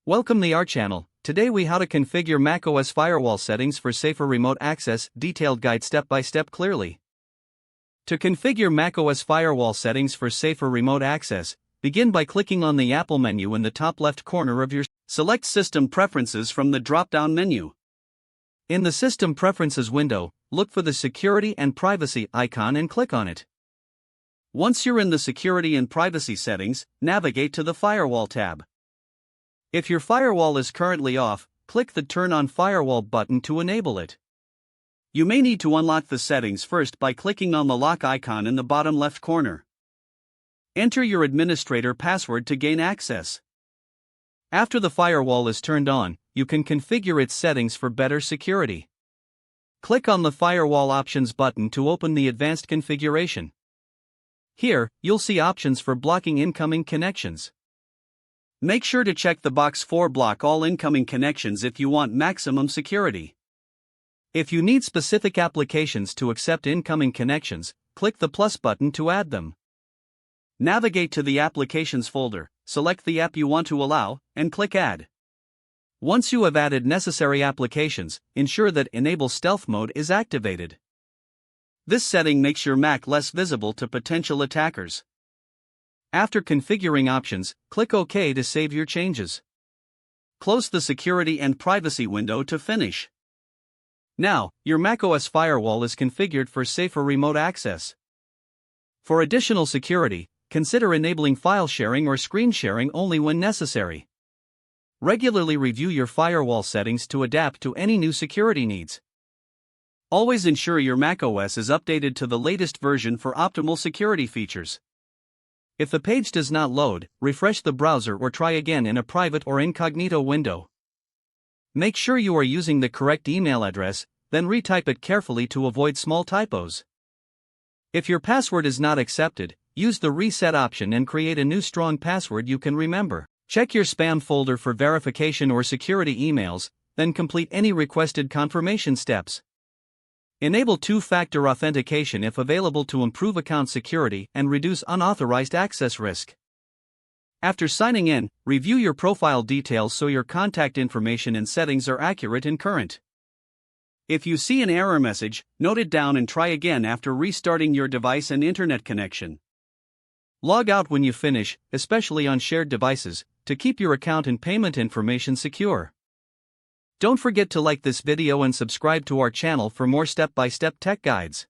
Welcome to our channel. Today we how to configure macOS firewall settings for safer remote access, detailed guide step by step clearly. To configure macOS firewall settings for safer remote access, begin by clicking on the Apple menu in the top left corner of your select System Preferences from the drop-down menu. In the System Preferences window, look for the Security and Privacy icon and click on it. Once you're in the Security and Privacy settings, navigate to the Firewall tab. If your firewall is currently off, click the Turn on Firewall button to enable it. You may need to unlock the settings first by clicking on the lock icon in the bottom left corner. Enter your administrator password to gain access. After the firewall is turned on, you can configure its settings for better security. Click on the Firewall Options button to open the advanced configuration. Here, you'll see options for blocking incoming connections. Make sure to check the box for block all incoming connections if you want maximum security. If you need specific applications to accept incoming connections, click the plus button to add them. Navigate to the Applications folder, select the app you want to allow, and click Add. Once you have added necessary applications, ensure that Enable Stealth Mode is activated. This setting makes your Mac less visible to potential attackers. After configuring options, click OK to save your changes. Close the Security and Privacy window to finish. Now, your macOS firewall is configured for safer remote access. For additional security, consider enabling file sharing or screen sharing only when necessary. Regularly review your firewall settings to adapt to any new security needs. Always ensure your macOS is updated to the latest version for optimal security features. If the page does not load, refresh the browser or try again in a private or incognito window. Make sure you are using the correct email address, then retype it carefully to avoid small typos. If your password is not accepted, use the reset option and create a new strong password you can remember. Check your spam folder for verification or security emails, then complete any requested confirmation steps. Enable two-factor authentication if available to improve account security and reduce unauthorized access risk. After signing in, review your profile details so your contact information and settings are accurate and current. If you see an error message, note it down and try again after restarting your device and internet connection. Log out when you finish, especially on shared devices, to keep your account and payment information secure. Don't forget to like this video and subscribe to our channel for more step-by-step tech guides.